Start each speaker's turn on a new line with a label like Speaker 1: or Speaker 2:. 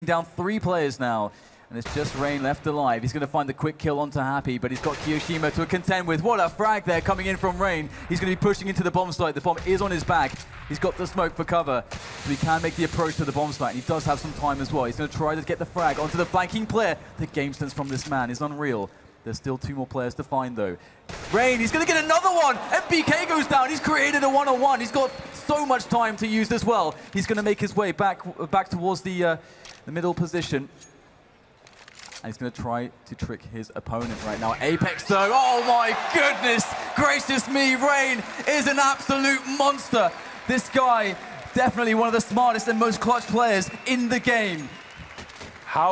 Speaker 1: Down 3 players now, and it's just Rain left alive. He's going to find the quick kill onto Happy, but he's got Kiyoshima to contend with. What a frag there coming in from Rain. He's going to be pushing into the bomb site. The bomb is on his back. He's got the smoke for cover, so he can make the approach to the bomb site. And he does have some time as well. He's going to try to get the frag onto the flanking player. The game sense from this man is unreal. There's still 2 more players to find though. Rain, he's going to get another one, and BK goes down. He's created a one-on-one. He's got so much time to use as well. He's going to make his way back towards the middle position. And he's going to try to trick his opponent right now. Apex though, oh my goodness gracious me, Rain is an absolute monster. This guy, definitely one of the smartest and most clutch players in the game.
Speaker 2: How